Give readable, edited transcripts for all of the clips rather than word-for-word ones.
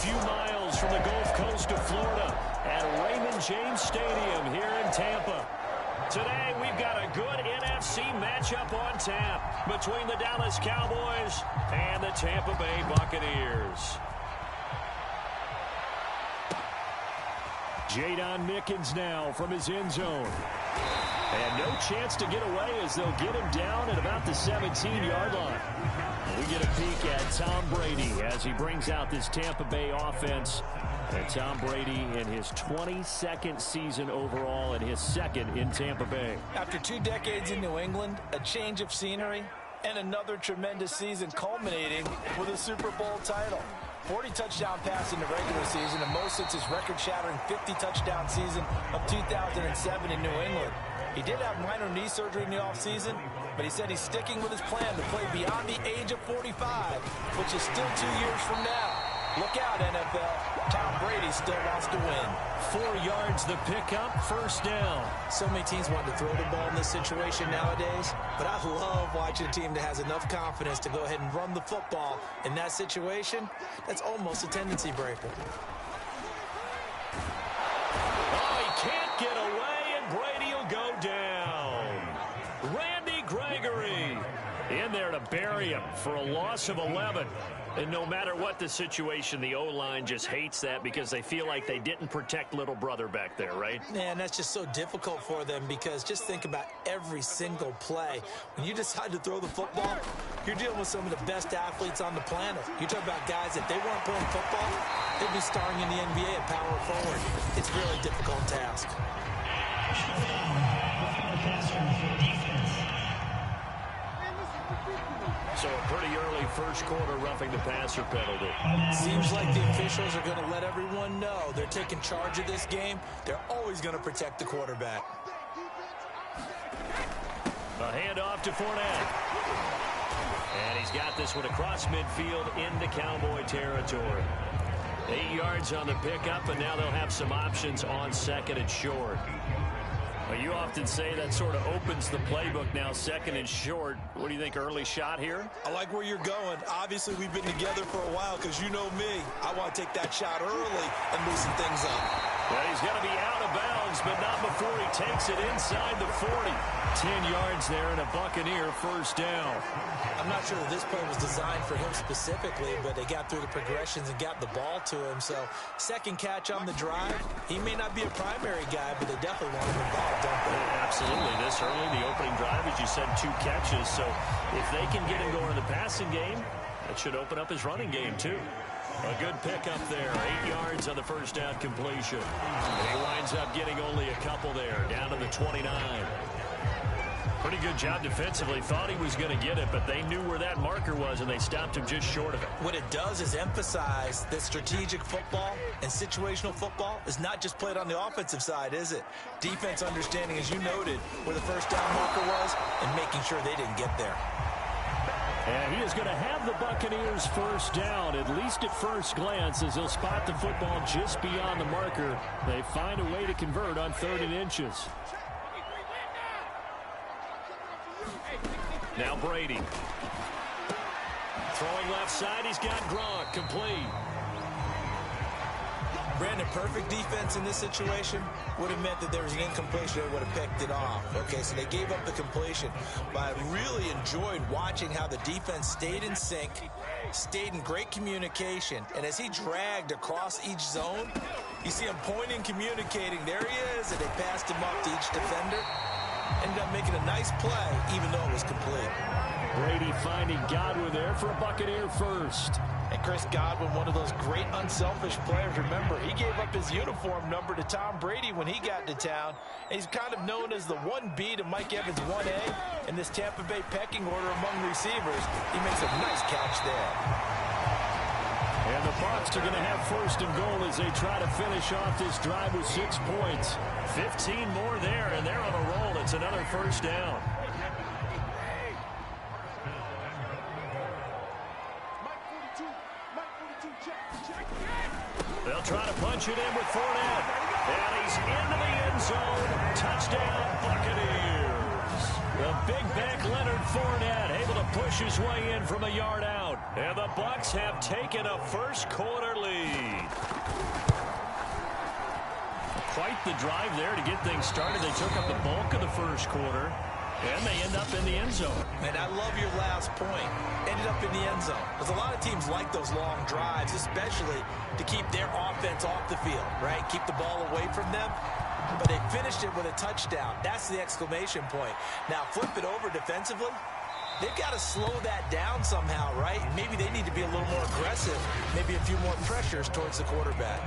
few miles from the Gulf Coast of Florida at Raymond James Stadium here in Tampa. Today, we've got a good NFC matchup on tap between the Dallas Cowboys and the Tampa Bay Buccaneers. Jadon Mickens now from his end zone. And no chance to get away as they'll get him down at about the 17-yard line. We get a peek at Tom Brady as he brings out this Tampa Bay offense. And Tom Brady in his 22nd season overall and his second in Tampa Bay. After 2 decades in New England, a change of scenery, and another tremendous season culminating with a Super Bowl title. 40 touchdown pass in the regular season, and most since his record-shattering 50-touchdown season of 2007 in New England. He did have minor knee surgery in the offseason, but he said he's sticking with his plan to play beyond the age of 45, which is still 2 years from now. Look out, NFL. Tom Brady still wants to win. 4 yards the pickup, first down. So many teams want to throw the ball in this situation nowadays, but I love watching a team that has enough confidence to go ahead and run the football. In that situation, that's almost a tendency breaker. Oh, he can't get away, and Brady will go down. Randy Gregory in there to bury him for a loss of 11. And no matter what the situation, the O-line just hates that because they feel like they didn't protect little brother back there, right? Man, that's just so difficult for them because just think about every single play. When you decide to throw the football, you're dealing with some of the best athletes on the planet. You talk about guys, if they weren't playing football, they'd be starring in the NBA at power forward. It's a really difficult task. So a pretty early first quarter roughing the passer penalty. Seems like the officials are going to let everyone know they're taking charge of this game. They're always going to protect the quarterback. A handoff to Fournette. And he's got this one across midfield into Cowboy territory. 8 yards on the pickup, and now they'll have some options on second and short. Well, you often say that sort of opens the playbook now, second and short. What do you think, early shot here? I like where you're going. Obviously, we've been together for a while because you know me. I want to take that shot early and loosen things up. Well, he's going to be out of bounds, but not before he takes it inside the 40. 10 yards there and a Buccaneer first down. I'm not sure that this play was designed for him specifically, but they got through the progressions and got the ball to him. So, second catch on the drive. He may not be a primary guy, but they definitely want him involved, don't they? Absolutely. This early, the opening drive, as you said, 2 catches. So, if they can get him going in the passing game, that should open up his running game, too. A good pickup there. 8 yards on the first down completion. And he winds up getting only a couple there, down to the 29. Pretty good job defensively. Thought he was going to get it, but they knew where that marker was, and they stopped him just short of it. What it does is emphasize that strategic football and situational football is not just played on the offensive side, is it? Defense understanding, as you noted, where the first down marker was and making sure they didn't get there. And he is going to have the Buccaneers first down, at least at first glance, as they'll spot the football just beyond the marker. They find a way to convert on 3rd and inches. Now Brady. Throwing left side, he's got Gronk, complete. Brandon, perfect defense in this situation would have meant that there was an incompletion. They would have picked it off. Okay, so they gave up the completion. But I really enjoyed watching how the defense stayed in sync, stayed in great communication. And as he dragged across each zone, you see him pointing, communicating. There he is, and they passed him up to each defender. Ended up making a nice play, even though it was complete. Brady finding Godwin there for a Buccaneer first. And Chris Godwin, one of those great unselfish players. Remember, he gave up his uniform number to Tom Brady when he got to town. And he's kind of known as the 1B to Mike Evans' 1A in this Tampa Bay pecking order among receivers. He makes a nice catch there. And the Bucs are going to have first and goal as they try to finish off this drive with 6 points. 15 more there, and they're on a roll. It's another first down. They'll try to punch it in with Fournette. And he's into the end zone. Touchdown, Buccaneers. The big back Leonard Fournette able to push his way in from a yard out. And the Bucs have taken a first-quarter lead. Quite the drive there to get things started. They took up the bulk of the first quarter, and they end up in the end zone. And I love your last point. Ended up in the end zone. Because a lot of teams like those long drives, especially to keep their offense off the field, right? Keep the ball away from them. But they finished it with a touchdown. That's the exclamation point. Now, flip it over defensively. They've got to slow that down somehow, right? Maybe they need to be a little more aggressive. Maybe a few more pressures towards the quarterback.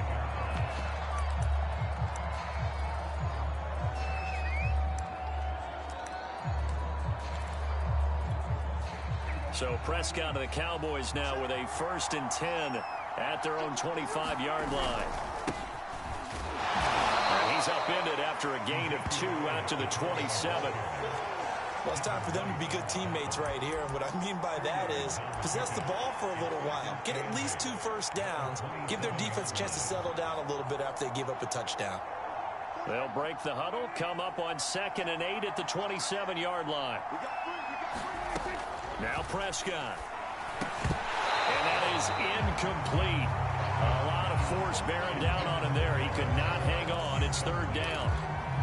So Prescott of the Cowboys now with a 1st and 10 at their own 25-yard line. And he's upended after a gain of 2 out to the 27. Well, it's time for them to be good teammates right here. And what I mean by that is possess the ball for a little while. Get at least 2 first downs. Give their defense a chance to settle down a little bit after they give up a touchdown. They'll break the huddle, come up on 2nd and 8 at the 27-yard line. Now Prescott. And that is incomplete. A lot of force bearing down on him there. He could not hang on. It's 3rd down.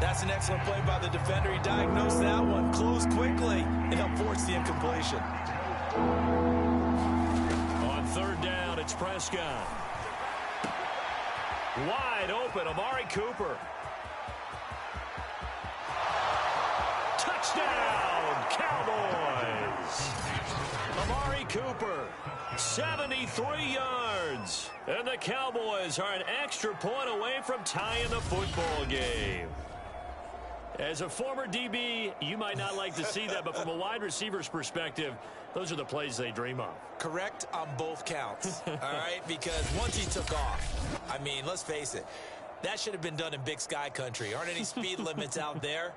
That's an excellent play by the defender. He diagnosed that one, closed quickly, and helped force the incompletion. On 3rd down, it's Prescott. Wide open, Amari Cooper. Touchdown, Cowboys! Amari Cooper, 73 yards. And the Cowboys are an extra point away from tying the football game. As a former DB, you might not like to see that, but from a wide receiver's perspective, those are the plays they dream of. Correct on both counts, all right? Because once he took off, I mean, let's face it, that should have been done in Big Sky country. Aren't any speed limits out there?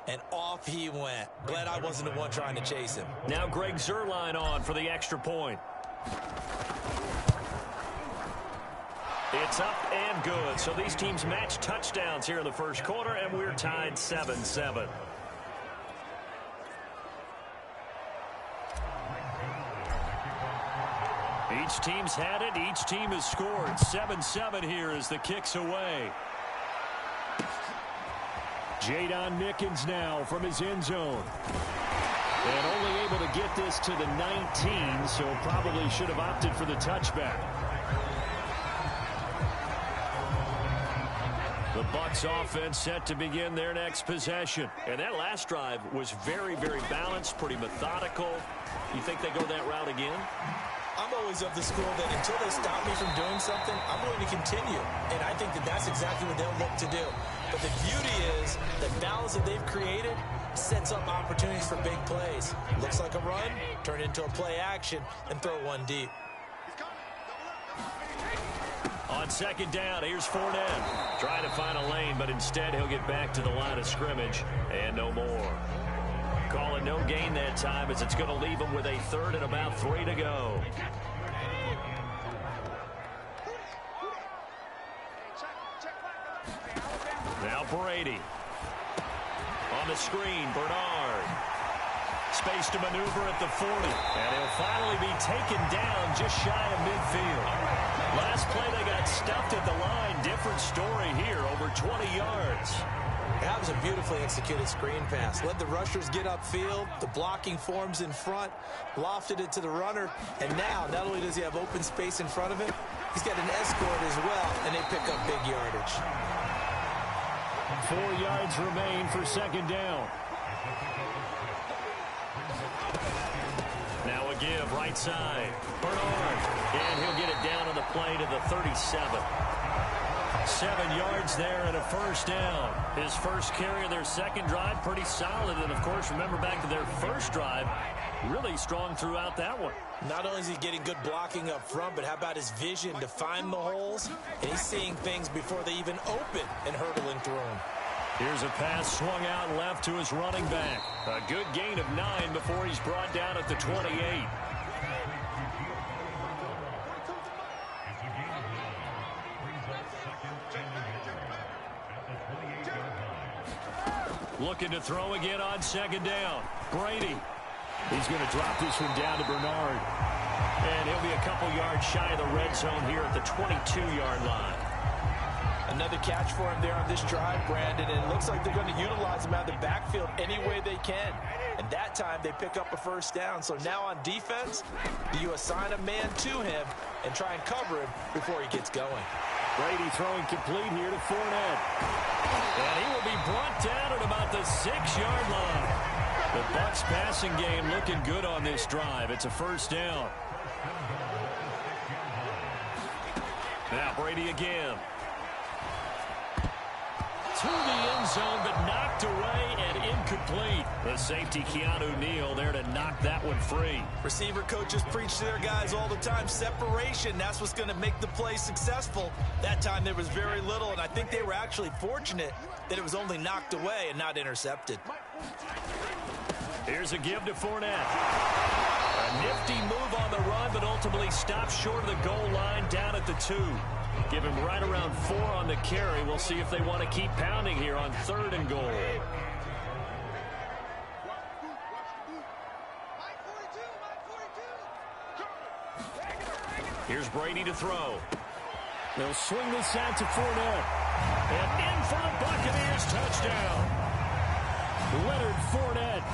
And off he went. Glad I wasn't the one trying to chase him. Now Greg Zuerlein on for the extra point. It's up and good. So these teams match touchdowns here in the first quarter, and we're tied 7-7. Each team's had it. Each team has scored. 7-7 here as the kick's away. Jadon Mickens now from his end zone. And only able to get this to the 19, so probably should have opted for the touchback. The Bucs offense set to begin their next possession. And that last drive was very, very balanced, pretty methodical. You think they go that route again? I'm always of the school that until they stop me from doing something, I'm going to continue. And I think that that's exactly what they'll look to do. But the beauty is the balance that they've created sets up opportunities for big plays. Looks like a run, turn into a play action, and throw one deep. On 2nd down, here's Fournette. Trying to find a lane, but instead he'll get back to the line of scrimmage and no more. Calling no gain that time as it's going to leave him with a 3rd and about 3 to go. Now Brady. On the screen, Bernard. Space to maneuver at the 40. And he'll finally be taken down just shy of midfield. Last play they got stuffed at the line. Different story here, over 20 yards. That was a beautifully executed screen pass. Let the rushers get upfield. The blocking forms in front. Lofted it to the runner. And now, not only does he have open space in front of him, he's got an escort as well. And they pick up big yardage. 4 yards remain for 2nd down. Now a give, right side. Bernard. And he'll get it down on the play to the 37. 7 yards there and a 1st down. His first carry of their second drive, pretty solid. And, of course, remember back to their first drive, really strong throughout that one. Not only is he getting good blocking up front, but how about his vision to find the holes? And he's seeing things before they even open and hurdling through them. Here's a pass swung out left to his running back. A good gain of 9 before he's brought down at the 28. Looking to throw again on 2nd down. Brady. He's going to drop this one down to Bernard. And he'll be a couple yards shy of the red zone here at the 22-yard line. Another catch for him there on this drive, Brandon, and it looks like they're going to utilize him out of the backfield any way they can. And that time they pick up a first down. So now on defense, do you assign a man to him and try and cover him before he gets going? Brady throwing complete here to Fournette. And he will be brought down at about the 6-yard line. The Bucs passing game looking good on this drive. It's a first down. Now Brady again. To the end zone, but knocked away and incomplete. The safety, Keanu Neal, there to knock that one free. Receiver coaches preach to their guys all the time. Separation, that's what's going to make the play successful. That time there was very little, and I think they were actually fortunate that it was only knocked away and not intercepted. Here's a give to Fournette. A nifty move on the run, but ultimately stopped short of the goal line down at the 2. Give him right around 4 on the carry. We'll see if they want to keep pounding here on 3rd and goal. Here's Brady to throw. They'll swing this out to Fournette. And in for the Buccaneers touchdown. Leonard Fournette.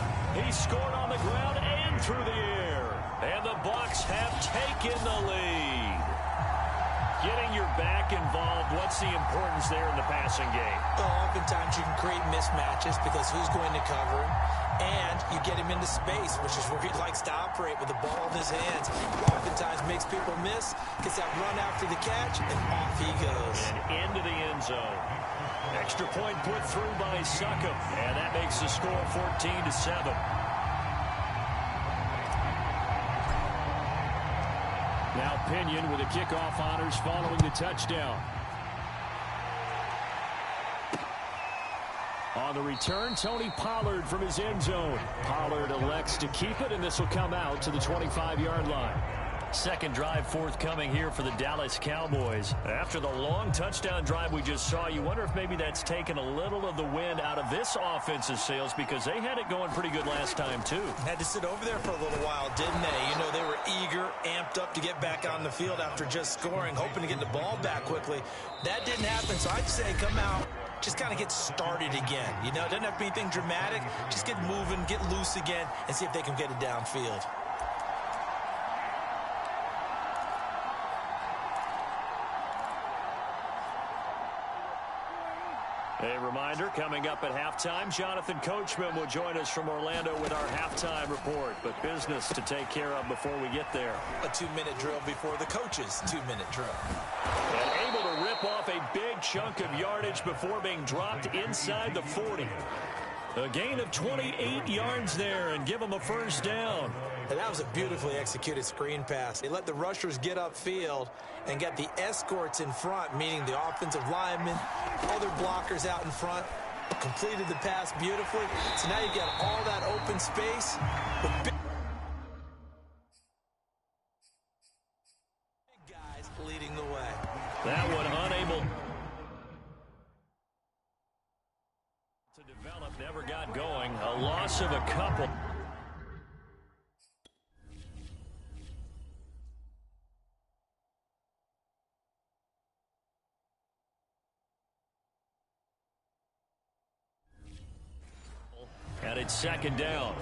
He scored on the ground and through the air. And the Bucs have taken the lead. Getting your back involved, what's the importance there in the passing game? Well, oftentimes you can create mismatches because who's going to cover him? And you get him into space, which is where he likes to operate with the ball in his hands. Oftentimes makes people miss, gets that run after the catch, and off he goes. And into the end zone. Extra point put through by Succop, and that makes the score 14-7. Now Pinion with the kickoff honors following the touchdown. On the return, Tony Pollard from his end zone. Pollard elects to keep it, and this will come out to the 25-yard line. Second drive forthcoming here for the Dallas Cowboys. After the long touchdown drive we just saw, you wonder if maybe that's taken a little of the wind out of this offensive sails because they had it going pretty good last time too. Had to sit over there for a little while, didn't they? You know, they were eager, amped up to get back on the field after just scoring, hoping to get the ball back quickly. That didn't happen, so I'd say come out, just kind of get started again. You know, it doesn't have to be anything dramatic. Just get moving, get loose again, and see if they can get it downfield. A reminder, coming up at halftime, Jonathan Coachman will join us from Orlando with our halftime report. But business to take care of before we get there. A 2-minute drill before the coach's 2-minute drill. And able to rip off a big chunk of yardage before being dropped inside the 40. A gain of 28 yards there and give them a first down. And that was a beautifully executed screen pass. They let the rushers get upfield and get the escorts in front, meaning the offensive linemen, other blockers out in front, completed the pass beautifully. So now you've got all that open space with big guys leading the way. That one unable to develop, never got going. A loss of a couple. And it's second down.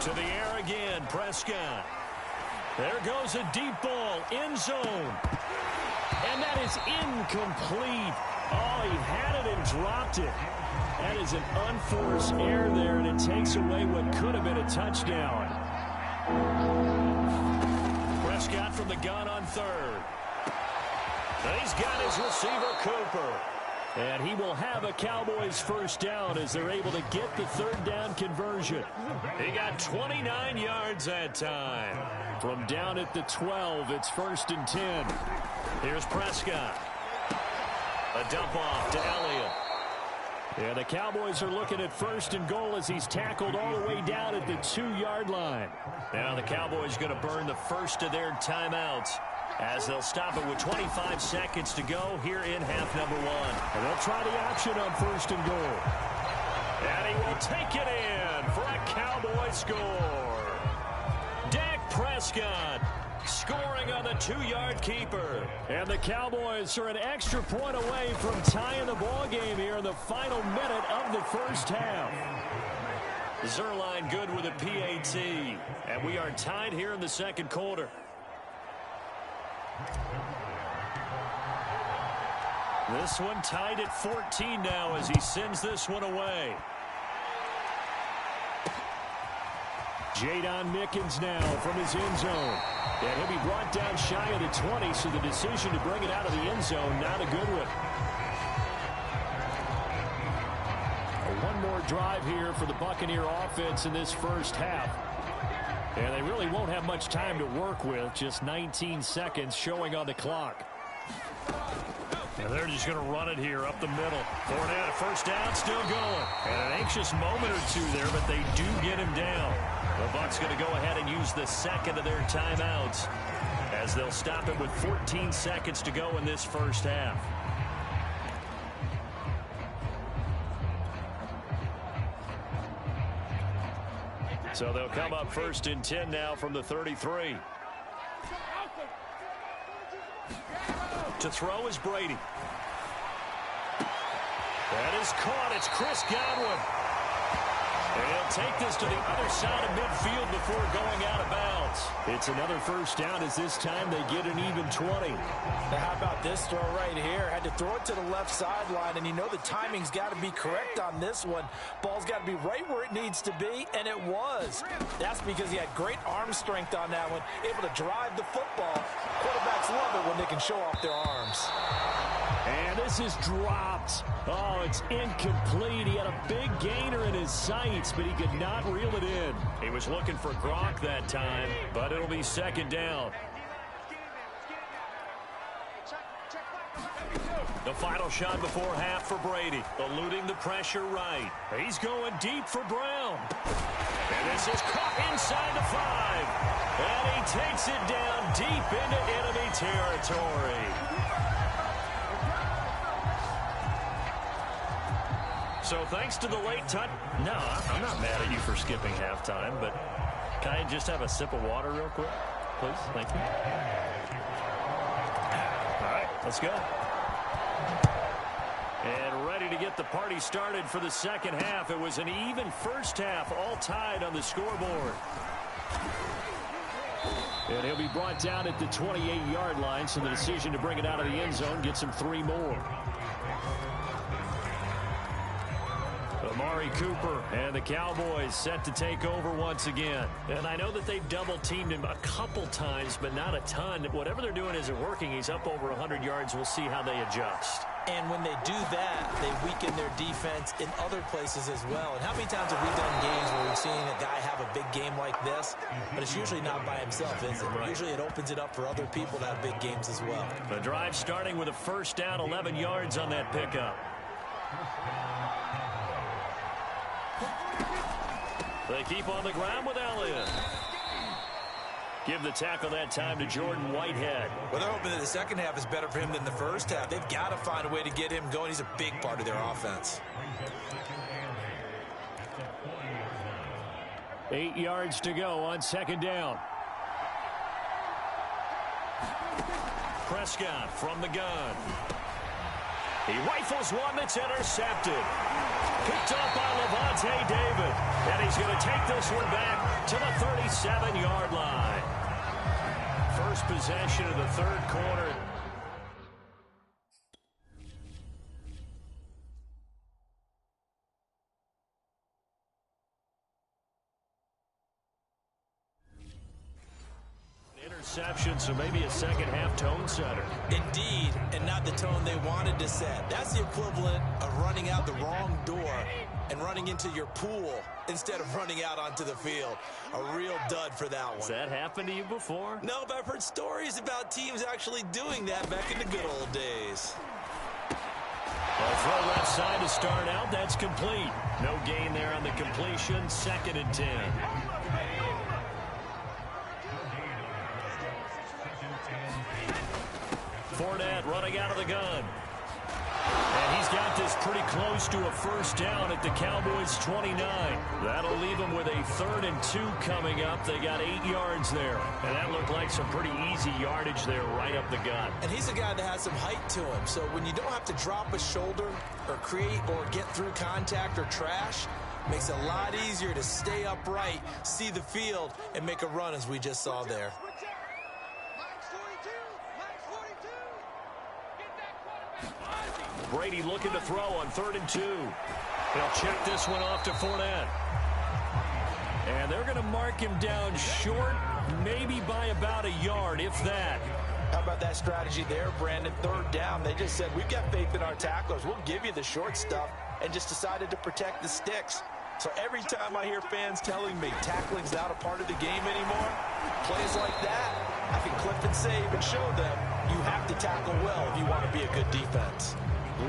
To the air again, Prescott. There goes a deep ball, end zone. And that is incomplete. Oh, he had it and dropped it. That is an unforced error there, and it takes away what could have been a touchdown. Prescott from the gun on third. He's got his receiver, Cooper. And he will have a Cowboys first down as they're able to get the third down conversion. He got 29 yards that time. From down at the 12, it's 1st and 10. Here's Prescott. A dump off to Elliott. And the Cowboys are looking at 1st and goal as he's tackled all the way down at the 2-yard line. Now the Cowboys going to burn the first of their timeouts as they'll stop it with 25 seconds to go here in half number 1. And they'll try the option on 1st and goal. And he will take it in for a Cowboy score. Dak Prescott scoring on the 2-yard keeper. And the Cowboys are an extra point away from tying the ball game here in the final minute of the first half. Zerline good with a PAT. And we are tied here in the second quarter. This one tied at 14 now as he sends this one away. Jadon Mickens now from his end zone. And he'll be brought down shy of the 20, so the decision to bring it out of the end zone, not a good one. One more drive here for the Buccaneer offense in this first half. And they really won't have much time to work with, just 19 seconds showing on the clock. And they're just going to run it here up the middle. Fournette, first down, still going. And an anxious moment or two there, but they do get him down. The Bucs going to go ahead and use the second of their timeouts as they'll stop it with 14 seconds to go in this first half. So they'll come up 1st and 10 now from the 33. To throw is Brady. That is caught. It's Chris Godwin. And he'll take this to the other side of midfield before going out of bounds. It's another first down as this time they get an even 20. Now how about this throw right here? Had to throw it to the left sideline, and you know the timing's got to be correct on this one. Ball's got to be right where it needs to be, and it was. That's because he had great arm strength on that one, able to drive the football. Quarterbacks love it when they can show off their arms. And this is dropped. Oh, it's incomplete. He had a big gainer in his sights, but he could not reel it in. He was looking for Gronk that time, but it'll be second down. The final shot before half for Brady, eluding the pressure right. He's going deep for Brown. And this is caught inside the 5. And he takes it down deep into enemy territory. So thanks to the late touch. No, I'm not mad at you for skipping halftime, but can I just have a sip of water real quick, please? Thank you. All right, let's go. And ready to get the party started for the second half. It was an even first half, all tied on the scoreboard. And he'll be brought down at the 28-yard line, so the decision to bring it out of the end zone gets him 3 more. Amari Cooper and the Cowboys set to take over once again. And I know that they've double-teamed him a couple times, but not a ton. Whatever they're doing isn't working. He's up over 100 yards. We'll see how they adjust. And when they do that, they weaken their defense in other places as well. And how many times have we done games where we've seen a guy have a big game like this, but it's usually not by himself, is it? Right. Usually it opens it up for other people to have big games as well. The drive starting with a first down, 11 yards on that pickup. They keep on the ground with Elliott. Give the tackle that time to Jordan Whitehead. Well, they're hoping that the second half is better for him than the first half. They've got to find a way to get him going. He's a big part of their offense. 8 yards to go on second down. Prescott from the gun. He rifles one that's intercepted. Picked up by Levante David. And he's going to take this one back to the 37-yard line. First possession of the third quarter. Interception, so maybe a second-half tone setter. Indeed, and not the tone they wanted to set. That's the equivalent of running out the wrong door and running into your pool instead of running out onto the field. A real dud for that one. Has that happened to you before? No, but I've heard stories about teams actually doing that back in the good old days. They'll throw left side to start out. That's complete. No gain there on the completion. 2nd and 10. Fournette running out of the gun. And he's got this pretty close to a first down at the Cowboys' 29. That'll leave them with a 3rd and 2 coming up. They got 8 yards there. And that looked like some pretty easy yardage there right up the gut. And he's a guy that has some height to him. So when you don't have to drop a shoulder or create or get through contact or trash, makes it a lot easier to stay upright, see the field, and make a run as we just saw there. Brady looking to throw on 3rd and 2. He'll check this one off to Fournette. And they're going to mark him down short, maybe by about a yard, if that. How about that strategy there, Brandon? 3rd down. They just said, we've got faith in our tacklers. We'll give you the short stuff, and just decided to protect the sticks. So every time I hear fans telling me tackling's not a part of the game anymore, plays like that, I can clip and save and show them you have to tackle well if you want to be a good defense.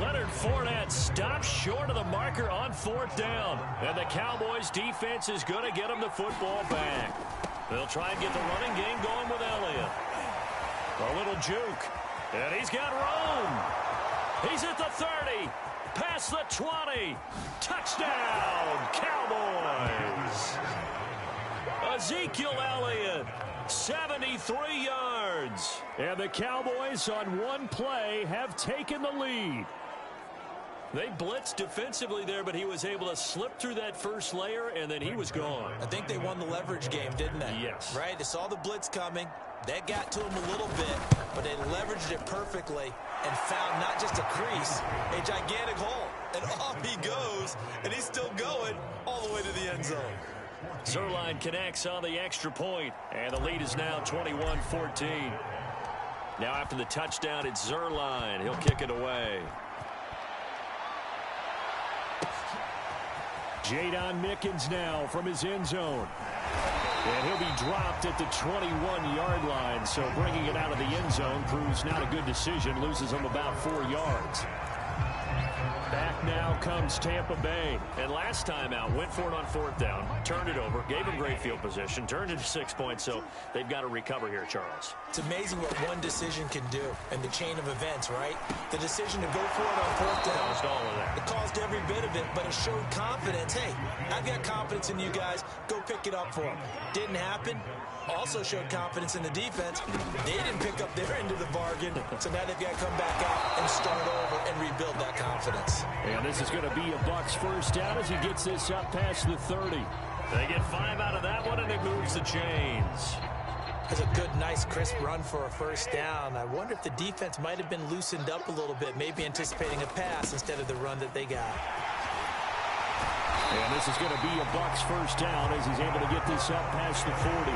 Leonard Fournette stops short of the marker on 4th down. And the Cowboys defense is going to get him the football back. They'll try and get the running game going with Elliott. A little juke. And he's got room. He's at the 30. Past the 20. Touchdown, Cowboys. Ezekiel Elliott, 73 yards. And the Cowboys on one play have taken the lead. They blitzed defensively there, but he was able to slip through that first layer, and then he was gone. I think they won the leverage game, didn't they? Yes. Right? They saw the blitz coming. That got to him a little bit, but they leveraged it perfectly and found not just a crease, a gigantic hole. And off he goes, and he's still going all the way to the end zone. Zerline connects on the extra point, and the lead is now 21-14. Now after the touchdown, it's Zerline. He'll kick it away. Jadon Mickens now from his end zone. And he'll be dropped at the 21-yard line, so bringing it out of the end zone proves not a good decision, loses him about 4 yards. Back now comes Tampa Bay. And last time out, went for it on 4th down, turned it over, gave him great field position, turned it to 6 points, so they've got to recover here, Charles. It's amazing what one decision can do in the chain of events, right? The decision to go for it on 4th down. Caused all of that. It caused every bit of it, but it showed confidence. Hey, I've got confidence in you guys. Go pick it up for them. Didn't happen. Also showed confidence in the defense. They didn't pick up their end of the bargain, so now they've got to come back out and start over and rebuild that confidence. And this is going to be a Bucs first down as he gets this up past the 30. They get 5 out of that one, and it moves the chains. That's a good, nice, crisp run for a first down. I wonder if the defense might have been loosened up a little bit, maybe anticipating a pass instead of the run that they got. And this is going to be a Bucs first down as he's able to get this up past the 40.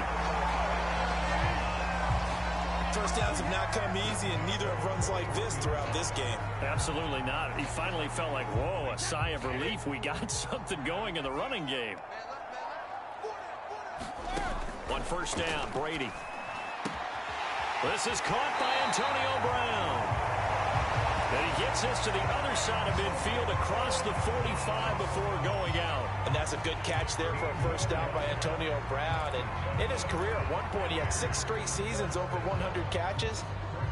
First downs have not come easy, and neither have runs like this throughout this game. Absolutely not. He finally felt like, whoa, a sigh of relief. We got something going in the running game. On first down, Brady. This is caught by Antonio Brown. And he gets this to the other side of midfield across the 45 before going out. And that's a good catch there for a first down by Antonio Brown. And in his career, at one point, he had 6 straight seasons over 100 catches.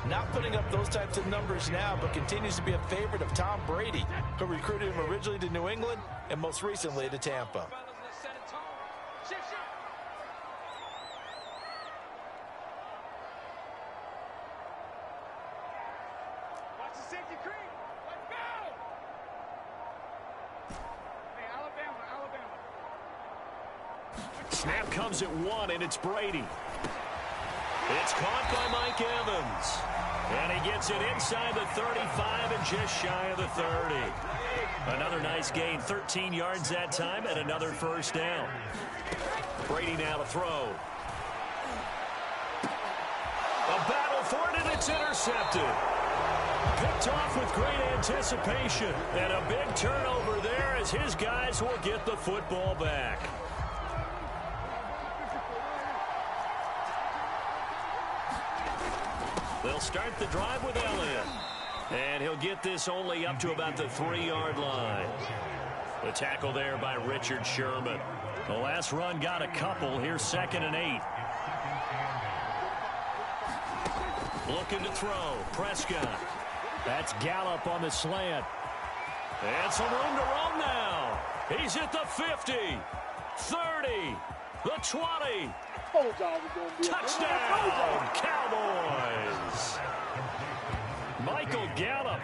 Not putting up those types of numbers now, but continues to be a favorite of Tom Brady, who recruited him originally to New England and most recently to Tampa. Snap comes at 1, and it's Brady. It's caught by Mike Evans. And he gets it inside the 35 and just shy of the 30. Another nice gain, 13 yards that time, and another first down. Brady now to throw. A battle for it, and it's intercepted. Picked off with great anticipation. And a big turnover there as his guys will get the football back. They'll start the drive with Elliott. And he'll get this only up to about the 3-yard line. The tackle there by Richard Sherman. The last run got a couple. Here's 2nd and 8. Looking to throw. Prescott. That's Gallup on the slant. And some room to roam now. He's at the 50, 30, the 20. Touchdown, Cowboys. Michael Gallup,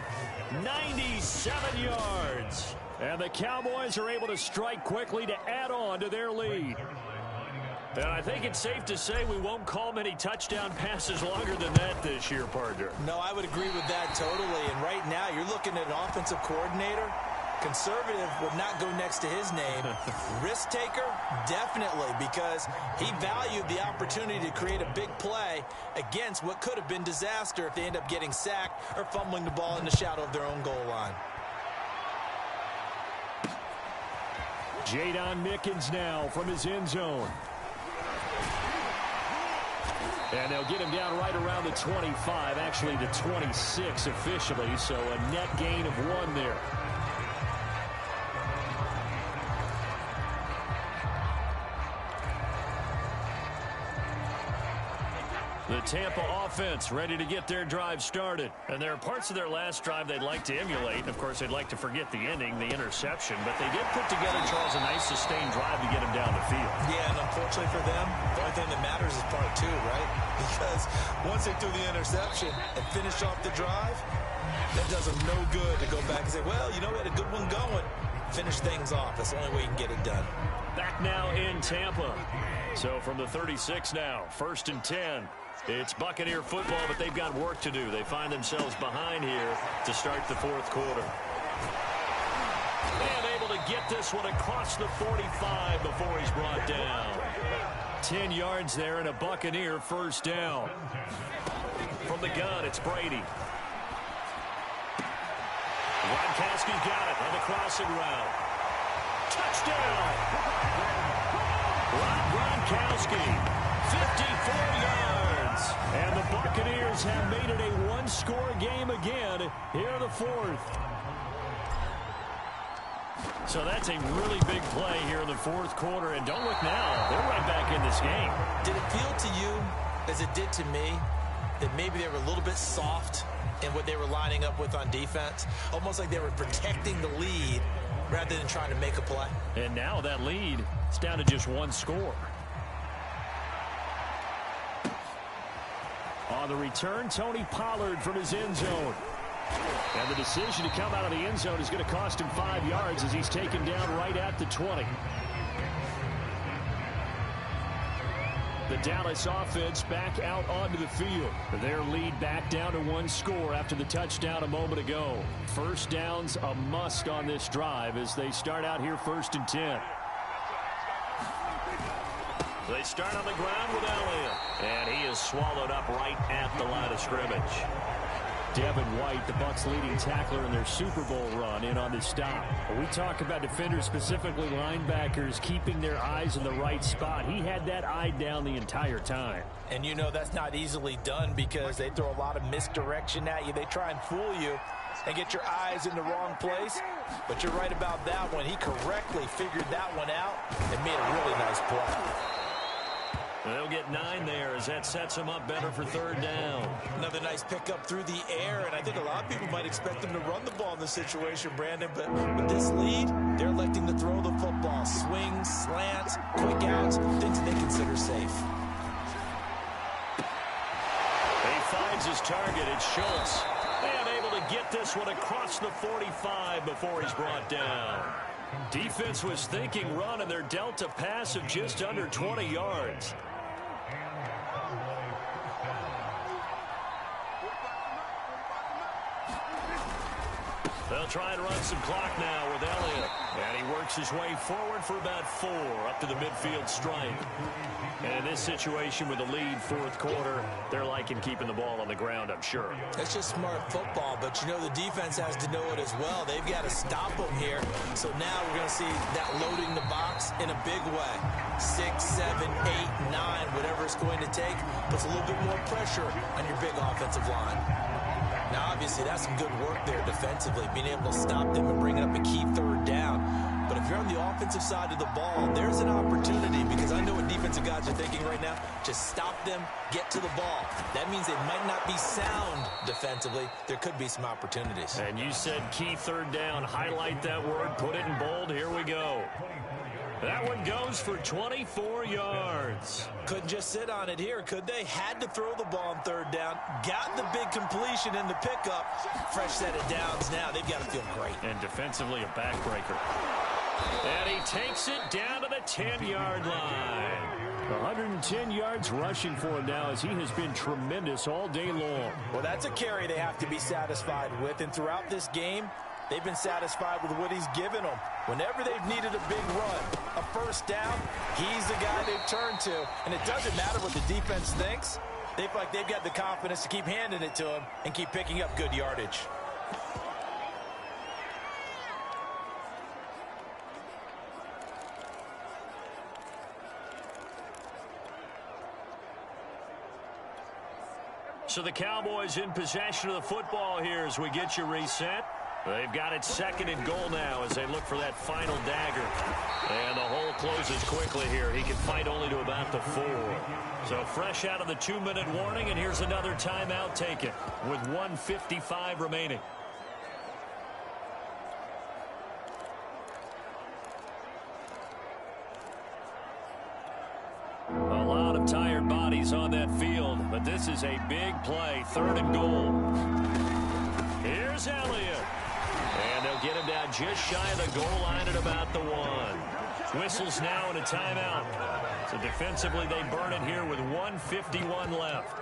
97 yards. And the Cowboys are able to strike quickly to add on to their lead. And I think it's safe to say we won't call many touchdown passes longer than that this year, partner. No, I would agree with that totally. And right now, you're looking at an offensive coordinator. Conservative would not go next to his name. Risk taker, definitely, because he valued the opportunity to create a big play against what could have been disaster if they end up getting sacked or fumbling the ball in the shadow of their own goal line. Jadon Mickens now from his end zone. And they'll get him down right around the 25, actually the 26 officially, so a net gain of 1 there. The Tampa offense ready to get their drive started. And there are parts of their last drive they'd like to emulate. Of course, they'd like to forget the ending, the interception. But they did put together, Charles, a nice sustained drive to get them down the field. Yeah, and unfortunately for them, the only thing that matters is part 2, right? Because once they threw the interception and finished off the drive, that does them no good to go back and say, well, you know, we had a good one going. Finish things off. That's the only way you can get it done. Back now in Tampa. So from the 36 now, 1st and 10. It's Buccaneer football, but they've got work to do. They find themselves behind here to start the 4th quarter. And able to get this one across the 45 before he's brought down. 10 yards there and a Buccaneer 1st down. From the gun, it's Brady. Gronkowski's got it on the crossing route. Touchdown! Gronkowski, 54 yards. And the Buccaneers have made it a 1-score game again here in the 4th. So that's a really big play here in the 4th quarter. And don't look now. They're right back in this game. Did it feel to you, as it did to me, that maybe they were a little bit soft in what they were lining up with on defense? Almost like they were protecting the lead rather than trying to make a play. And now that lead is down to just 1 score. On the return, Tony Pollard from his end zone. And the decision to come out of the end zone is going to cost him 5 yards as he's taken down right at the 20. The Dallas offense back out onto the field. Their lead back down to 1 score after the touchdown a moment ago. 1st downs a must on this drive as they start out here 1st and 10. They start on the ground with Elliott. And he is swallowed up right at the line of scrimmage. Devin White, the Bucs' leading tackler in their Super Bowl run, in on the stop. We talk about defenders, specifically linebackers, keeping their eyes in the right spot. He had that eye down the entire time. And you know that's not easily done because they throw a lot of misdirection at you. They try and fool you and get your eyes in the wrong place. But you're right about that one. He correctly figured that one out and made a really nice play. They'll get 9 there as that sets them up better for 3rd down. Another nice pickup through the air, and I think a lot of people might expect them to run the ball in this situation, Brandon, but with this lead, they're electing to throw the football. Swings, slants, quick outs, things they consider safe. He finds his target. It's Schultz. And able to get this one across the 45 before he's brought down. Defense was thinking run, and they're dealt a pass of just under 20 yards. They'll try and run some clock now with Elliott. And he works his way forward for about 4 up to the midfield stripe. And in this situation with the lead 4th quarter, they're liking keeping the ball on the ground, I'm sure. It's just smart football, but you know the defense has to know it as well. They've got to stop them here. So now we're going to see that loading the box in a big way. 6, 7, 8, 9, whatever it's going to take, puts a little bit more pressure on your big offensive line. Now, obviously, that's some good work there defensively, being able to stop them and bring up a key third down. But if you're on the offensive side of the ball, there's an opportunity, because I know what defensive guys are thinking right now. Just stop them, get to the ball. That means they might not be sound defensively. There could be some opportunities. And you said key third down. Highlight that word, put it in bold. Here we go. That one goes for 24 yards. Couldn't just sit on it here, could they? Had to throw the ball on third down. Got the big completion in the pickup. Fresh set of downs now. They've got to feel great. And defensively, a backbreaker. And he takes it down to the 10-yard line. 110 yards rushing for him now, as he has been tremendous all day long. Well, that's a carry they have to be satisfied with. And throughout this game, they've been satisfied with what he's given them. Whenever they've needed a big run, a first down, he's the guy they've turned to. And it doesn't matter what the defense thinks. They feel like they've got the confidence to keep handing it to him and keep picking up good yardage. So the Cowboys in possession of the football here as we get you reset. They've got it 2nd and goal now as they look for that final dagger. And the hole closes quickly here. He can fight only to about the 4. So fresh out of the 2-minute warning, and here's another timeout taken with 1:55 remaining. A lot of tired bodies on that field, but this is a big play. 3rd and goal. Here's Elliott. And they'll get him down just shy of the goal line at about the 1. Whistles now and a timeout. So defensively they burn it here with 1:51 left.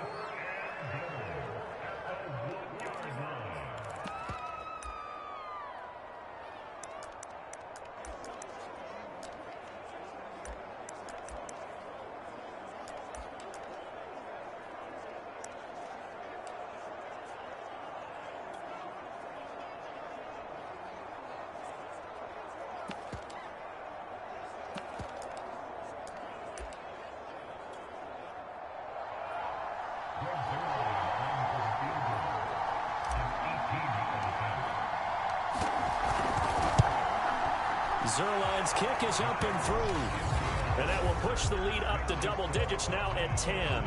Zerline's kick is up and through. And that will push the lead up to double digits now at 10.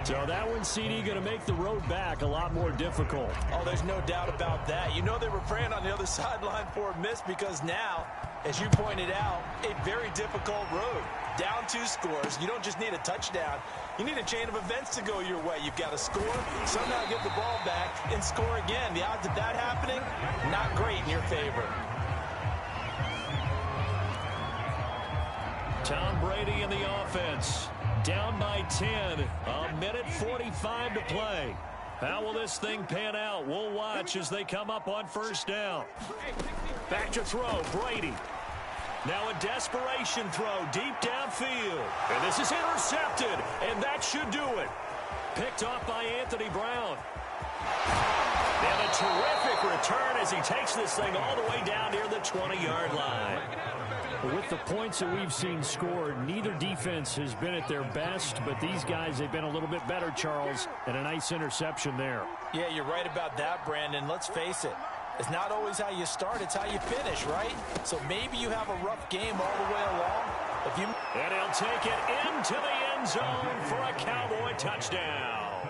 So that one, CD, going to make the road back a lot more difficult. Oh, there's no doubt about that. You know they were praying on the other sideline for a miss, because now, as you pointed out, a very difficult road. Down 2 scores. You don't just need a touchdown. You need a chain of events to go your way. You've got to score, somehow get the ball back, and score again. The odds of that happening, not great in your favor. Tom Brady in the offense. Down by 10. 1:45 to play. How will this thing pan out? We'll watch as they come up on first down. Back to throw. Brady. Now a desperation throw deep downfield. And this is intercepted. And that should do it. Picked off by Anthony Brown. And a terrific return as he takes this thing all the way down near the 20-yard line. With the points that we've seen scored, neither defense has been at their best, but these guys, they've been a little bit better, Charles, and a nice interception there. Yeah, you're right about that, Brandon. Let's face it. It's not always how you start, it's how you finish, right? So maybe you have a rough game all the way along. And he'll take it into the end zone for a Cowboy touchdown.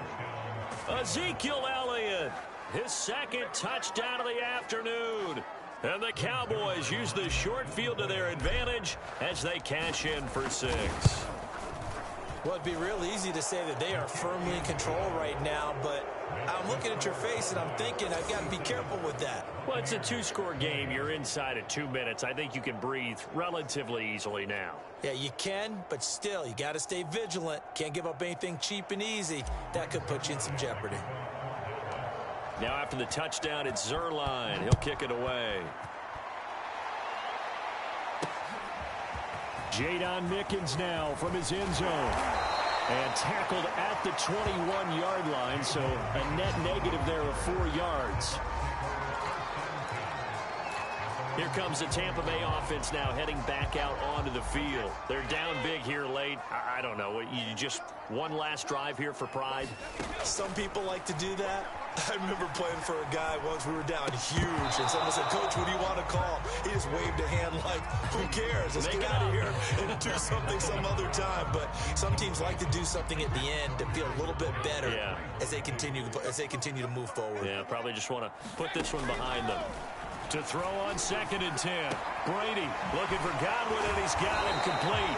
Ezekiel Elliott, his 2nd touchdown of the afternoon. And the Cowboys use the short field to their advantage as they cash in for 6. Well, it'd be real easy to say that they are firmly in control right now, but I'm looking at your face and I'm thinking I've got to be careful with that. Well, it's a 2-score game. You're inside at 2 minutes. I think you can breathe relatively easily now. Yeah, you can, but still, you got to stay vigilant. Can't give up anything cheap and easy. That could put you in some jeopardy. Now after the touchdown, it's Zerline. He'll kick it away. Jadon Mickens now from his end zone. And tackled at the 21-yard line, so a net negative there of 4 yards. Here comes the Tampa Bay offense now heading back out onto the field. They're down big here late. I don't know. You just one last drive here for pride? Some people like to do that. I remember playing for a guy once. We were down huge, and someone said, "Coach, what do you want to call?" He just waved a hand like, who cares? Let's get out of here and do something some other time. But some teams like to do something at the end to feel a little bit better as they continue to move forward. Yeah, probably just want to put this one behind them. To throw on 2nd and 10. Brady looking for Godwin, and he's got him complete.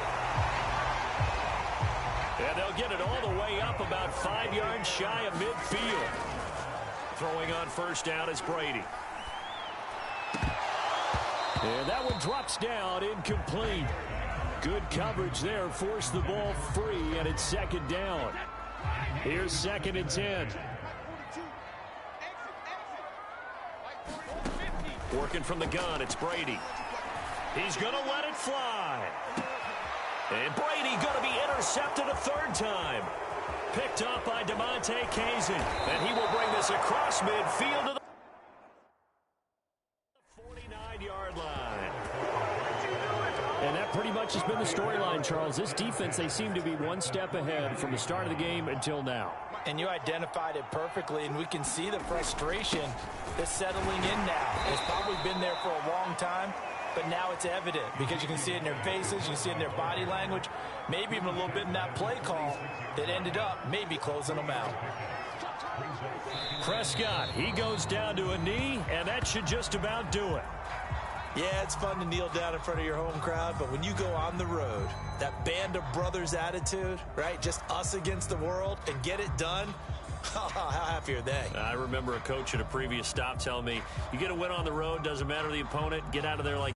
And they'll get it all the way up about 5 yards shy of midfield. Throwing on 1st down is Brady. And that one drops down, incomplete. Good coverage there, forced the ball free, and it's 2nd down. Here's 2nd and 10. Working from the gun, it's Brady. He's going to let it fly. And Brady going to be intercepted a 3rd time. Picked up by DeMonte Kazin. And he will bring this across midfield to the 49-yard line. And that pretty much has been the storyline, Charles. This defense, they seem to be one step ahead from the start of the game until now. And you identified it perfectly, and we can see the frustration that's settling in now. It's probably been there for a long time, but now it's evident because you can see it in their faces, you can see it in their body language, maybe even a little bit in that play call that ended up maybe closing them out. Prescott, he goes down to a knee, and that should just about do it. Yeah, it's fun to kneel down in front of your home crowd, but when you go on the road, that band of brothers attitude, right? Just us against the world and get it done. How happy are they? I remember a coach at a previous stop telling me, you get a win on the road, doesn't matter the opponent, get out of there like